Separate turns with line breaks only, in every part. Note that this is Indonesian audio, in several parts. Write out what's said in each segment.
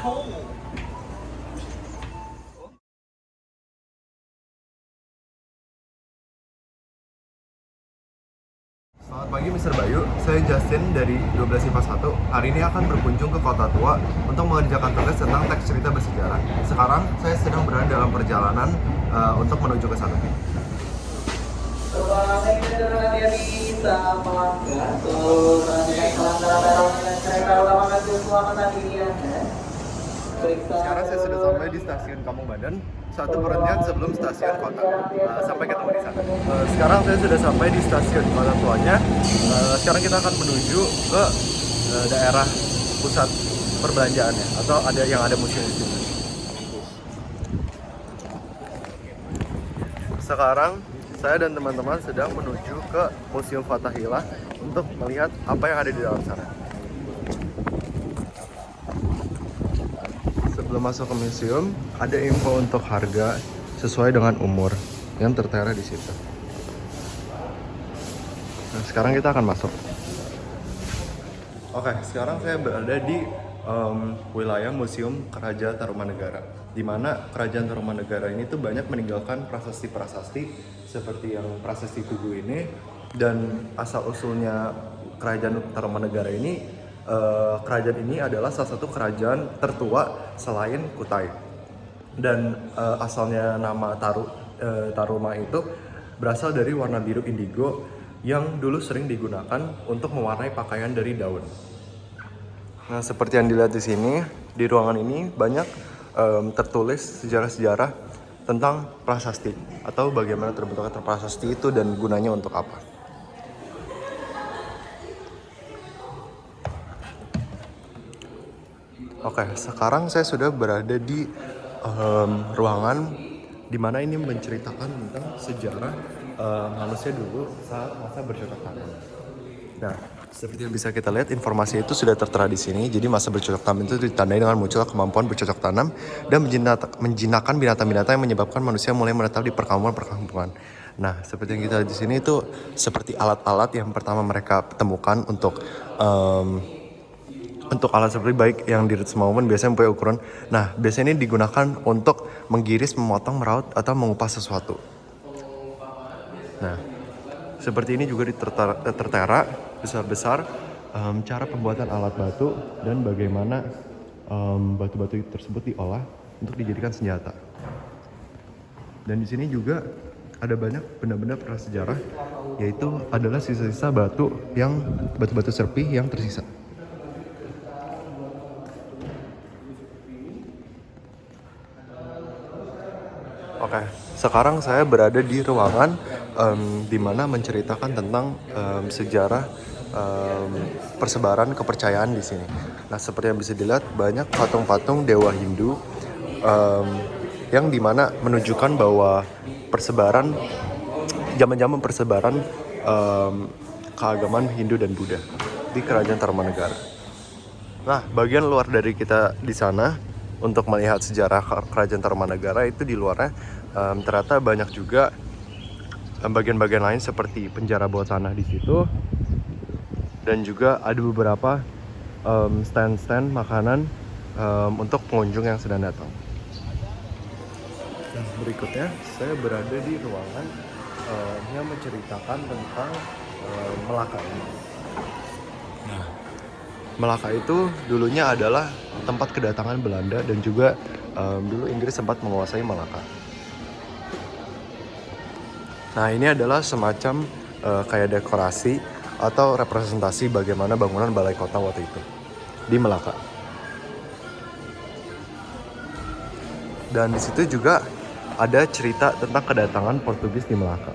Selamat pagi Mr. Bayu, saya Justin dari 12 IPA 1. Hari ini akan berkunjung ke Kota Tua untuk mengerjakan tugas tentang teks cerita bersejarah. Sekarang saya sedang berada dalam perjalanan untuk menuju ke sana. Sekarang saya sudah sampai di stasiun Kampung Badan, satu perhentian sebelum stasiun kota. Sampai ketemu di sana. Sekarang saya sudah sampai di stasiun Kota Tuanya. Sekarang kita akan menuju ke daerah pusat perbelanjaannya, atau ada museum di sini. Sekarang saya dan teman-teman sedang menuju ke Museum Fathahillah untuk melihat apa yang ada di dalam sana. Sebelum masuk ke museum, ada info untuk harga sesuai dengan umur yang tertera di situ. Nah, sekarang kita akan masuk. Oke, sekarang saya berada di wilayah Museum Kerajaan Tarumanegara, di mana Kerajaan Tarumanegara ini tuh banyak meninggalkan prasasti-prasasti seperti yang prasasti Tugu ini, dan asal-usulnya Kerajaan Tarumanegara ini, kerajaan ini adalah salah satu kerajaan tertua selain Kutai. Dan asalnya nama Taruma itu berasal dari warna biru indigo yang dulu sering digunakan untuk mewarnai pakaian dari daun. Nah, seperti yang dilihat di sini, di ruangan ini banyak tertulis sejarah-sejarah tentang prasasti atau bagaimana terbentuknya prasasti itu dan gunanya untuk apa. Oke, sekarang saya sudah berada di ruangan di mana ini menceritakan tentang sejarah manusia dulu saat masa bercocok tanam. Nah, seperti yang bisa kita lihat, informasi itu sudah tertera di sini. Jadi masa bercocok tanam itu ditandai dengan munculnya kemampuan bercocok tanam dan menjinakkan binatang-binatang yang menyebabkan manusia mulai menetap di perkampungan-perkampungan. Nah, seperti yang kita lihat di sini itu seperti alat-alat yang pertama mereka temukan untuk alat seperti baik yang di Roots Mountain biasanya mempunyai ukuran. Nah, biasanya ini digunakan untuk menggiris, memotong, meraut, atau mengupas sesuatu. Nah, seperti ini juga tertera besar-besar cara pembuatan alat batu dan bagaimana batu-batu tersebut diolah untuk dijadikan senjata. Dan di sini juga ada banyak benda-benda prasejarah, yaitu adalah sisa-sisa batu-batu serpih yang tersisa. Oke, sekarang saya berada di ruangan di mana menceritakan tentang sejarah persebaran kepercayaan di sini. Nah, seperti yang bisa dilihat, banyak patung-patung dewa Hindu yang dimana menunjukkan bahwa zaman-zaman persebaran keagamaan Hindu dan Buddha di Kerajaan Tarumanegara. Nah, bagian luar dari kita di sana untuk melihat sejarah Kerajaan Tarumanegara itu, di luarnya ternyata banyak juga bagian-bagian lain seperti penjara bawah tanah di situ, dan juga ada beberapa stand-stand makanan untuk pengunjung yang sedang datang. Nah, berikutnya saya berada di ruangan yang menceritakan tentang Melaka ini. Nah, Melaka itu dulunya adalah tempat kedatangan Belanda, dan juga dulu Inggris sempat menguasai Melaka. Nah, ini adalah semacam kayak dekorasi atau representasi bagaimana bangunan balai kota waktu itu di Melaka. Dan di situ juga ada cerita tentang kedatangan Portugis di Melaka.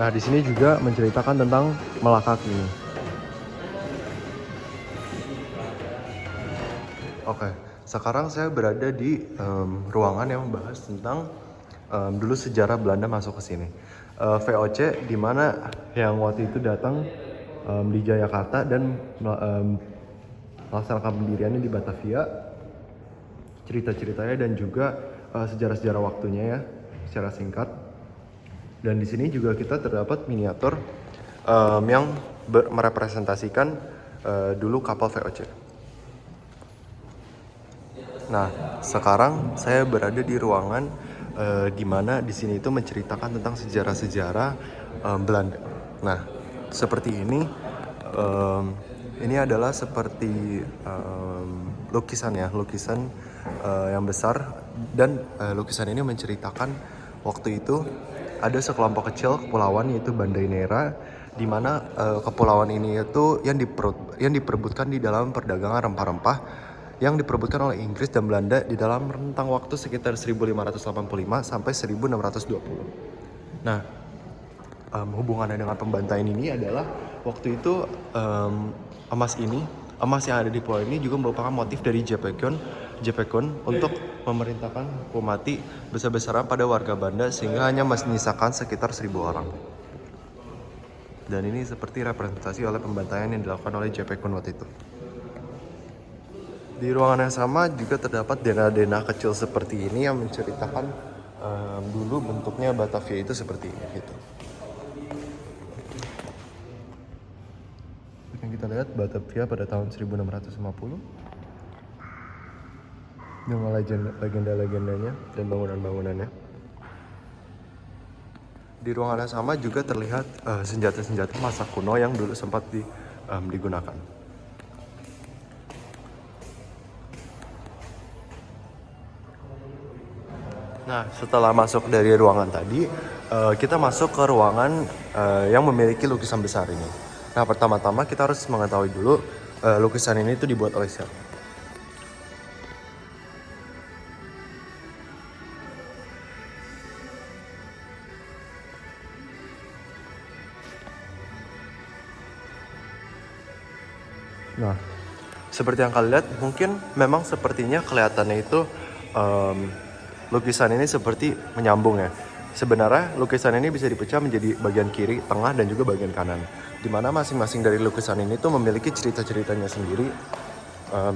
Nah, di sini juga menceritakan tentang Melaka kini. Oke, sekarang saya berada di ruangan yang membahas tentang dulu sejarah Belanda masuk ke sini. VOC, di mana yang waktu itu datang di Jayakarta dan melaksanakan pendiriannya di Batavia, cerita-ceritanya dan juga sejarah-sejarah waktunya ya, secara singkat. Dan di sini juga kita terdapat miniatur yang merepresentasikan dulu kapal VOC. Nah, sekarang saya berada di ruangan di mana di sini itu menceritakan tentang sejarah-sejarah Belanda. Nah, seperti ini adalah seperti lukisan ya, lukisan yang besar, dan lukisan ini menceritakan waktu itu ada sekelompok kecil kepulauan yaitu Banda Neira, di mana kepulauan ini itu yang diperebutkan di dalam perdagangan rempah-rempah yang diperebutkan oleh Inggris dan Belanda di dalam rentang waktu sekitar 1585 sampai 1620. Nah, hubungannya dengan pembantaian ini adalah waktu itu emas yang ada di pulau ini juga merupakan motif dari Jepekon untuk memerintahkan hukum mati besar-besaran pada warga Banda sehingga hanya menyisakan sekitar 1000 orang. Dan ini seperti representasi oleh pembantaian yang dilakukan oleh Jepekon waktu itu. Di ruangan yang sama juga terdapat denah-denah kecil seperti ini yang menceritakan dulu bentuknya Batavia itu seperti ini gitu. Yang kita lihat Batavia pada tahun 1650 dengan legenda-legendanya dan bangunan-bangunannya. Di ruangan yang sama juga terlihat senjata-senjata masa kuno yang dulu sempat digunakan. Nah, setelah masuk dari ruangan tadi, kita masuk ke ruangan yang memiliki lukisan besar ini. Nah, pertama-tama kita harus mengetahui dulu lukisan ini itu dibuat oleh siapa. Nah, seperti yang kalian lihat, mungkin memang sepertinya kelihatannya itu lukisan ini seperti menyambung ya. Sebenarnya lukisan ini bisa dipecah menjadi bagian kiri, tengah, dan juga bagian kanan. Di mana masing-masing dari lukisan ini tuh memiliki cerita-ceritanya sendiri.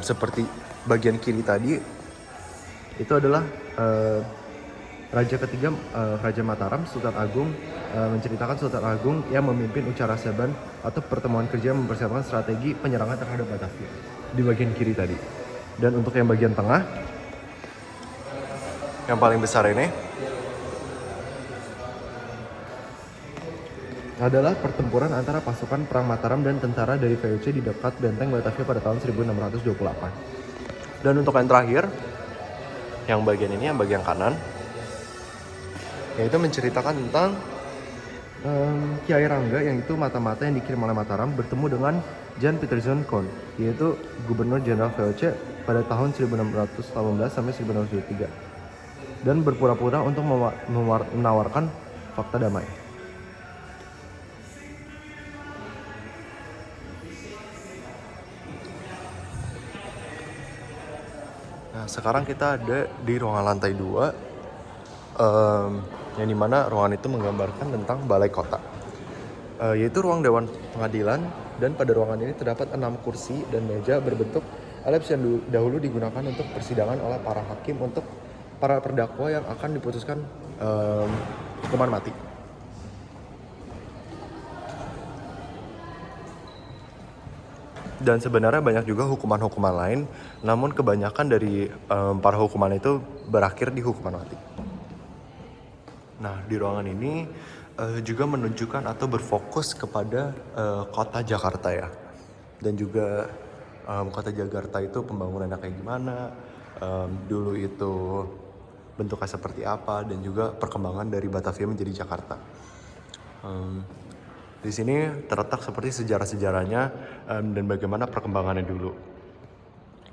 Seperti bagian kiri tadi, itu adalah Raja ketiga Raja Mataram, Sultan Agung, menceritakan Sultan Agung yang memimpin Ucara Seban atau pertemuan kerja mempersiapkan strategi penyerangan terhadap Batavia di bagian kiri tadi. Dan untuk yang bagian tengah, yang paling besar ini adalah pertempuran antara pasukan perang Mataram dan tentara dari VOC di dekat benteng Batavia pada tahun 1628. Dan untuk yang terakhir, yang bagian ini, yang bagian kanan, yaitu menceritakan tentang Kiai Rangga, yang itu mata-mata yang dikirim oleh Mataram bertemu dengan Jan Pieterszoon Koen, yaitu Gubernur Jenderal VOC pada tahun 1618 sampai 1623, dan berpura-pura untuk menawarkan fakta damai. Nah, sekarang kita ada di ruangan lantai 2, yang dimana ruangan itu menggambarkan tentang balai kota, yaitu ruang dewan pengadilan, dan pada ruangan ini terdapat 6 kursi dan meja berbentuk elips yang dahulu digunakan untuk persidangan oleh para hakim untuk para terdakwa yang akan diputuskan hukuman mati. Dan sebenarnya banyak juga hukuman-hukuman lain, namun kebanyakan dari para hukuman itu berakhir di hukuman mati. Nah, di ruangan ini juga menunjukkan atau berfokus kepada kota Jakarta ya. Dan juga kota Jakarta itu pembangunannya kayak gimana, dulu itu bentuknya seperti apa, dan juga perkembangan dari Batavia menjadi Jakarta. Di sini terletak seperti sejarah-sejarahnya dan bagaimana perkembangannya dulu.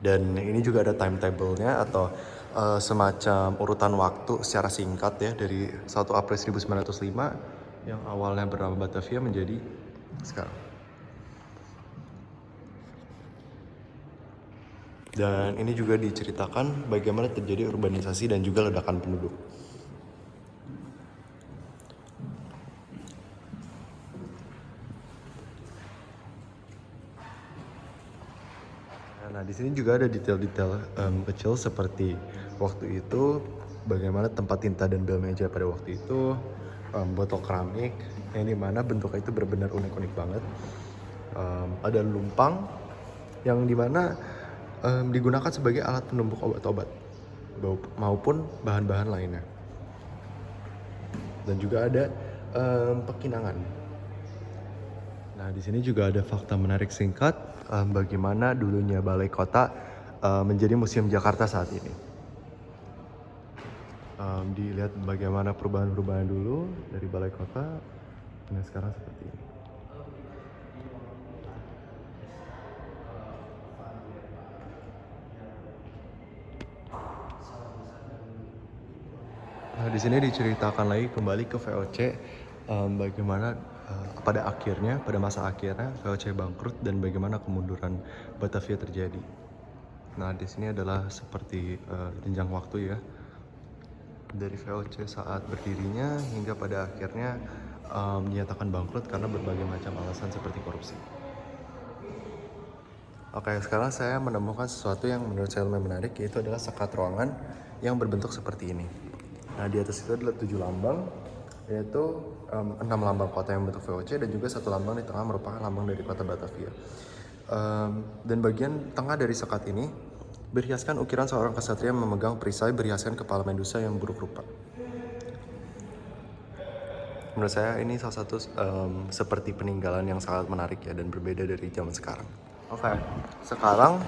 Dan ini juga ada timetable-nya atau semacam urutan waktu secara singkat ya, dari 1 April 1905 yang awalnya bernama Batavia menjadi sekarang. Dan ini juga diceritakan bagaimana terjadi urbanisasi dan juga ledakan penduduk. Nah, di sini juga ada detail-detail kecil seperti waktu itu bagaimana tempat tinta dan bel meja pada waktu itu, botol keramik yang dimana bentuknya itu benar-benar unik-unik banget. Ada lumpang yang dimana digunakan sebagai alat penumbuk obat-obat maupun bahan-bahan lainnya. Dan juga ada pekinangan. Nah, di sini juga ada fakta menarik singkat bagaimana dulunya Balai Kota menjadi Museum Jakarta saat ini. Dilihat bagaimana perubahan-perubahan dulu dari Balai Kota dan sekarang seperti ini. Nah, di sini diceritakan lagi kembali ke VOC bagaimana pada masa akhirnya VOC bangkrut dan bagaimana kemunduran Batavia terjadi. Nah, di sini adalah seperti jenjang waktu ya. Dari VOC saat berdirinya hingga pada akhirnya dinyatakan bangkrut karena berbagai macam alasan seperti korupsi. Oke, sekarang saya menemukan sesuatu yang menurut saya lebih menarik, yaitu adalah sekat ruangan yang berbentuk seperti ini. Nah, di atas itu adalah 7 lambang, yaitu 6 lambang kota yang bentuk VOC dan juga 1 lambang di tengah merupakan lambang dari kota Batavia. Dan bagian tengah dari sekat ini berhiaskan ukiran seorang kesatria memegang perisai berhiaskan kepala Medusa yang buruk rupa. Menurut saya ini salah satu seperti peninggalan yang sangat menarik ya dan berbeda dari zaman sekarang. Oke, sekarang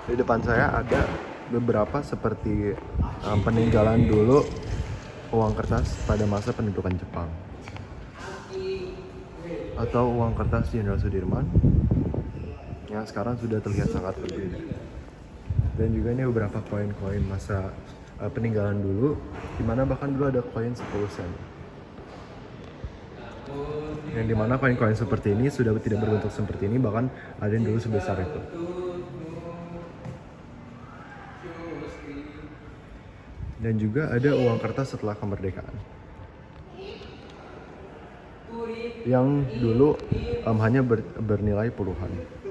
di depan saya ada beberapa seperti peninggalan dulu uang kertas pada masa pendudukan Jepang atau uang kertas Jenderal Sudirman yang sekarang sudah terlihat sangat berbeda. Dan juga ini beberapa koin-koin masa peninggalan dulu, dimana bahkan dulu ada koin 10 sen. Yang dimana koin-koin seperti ini sudah tidak berbentuk seperti ini, bahkan ada yang dulu sebesar itu. Dan juga ada uang kertas setelah kemerdekaan yang dulu hanya bernilai puluhan.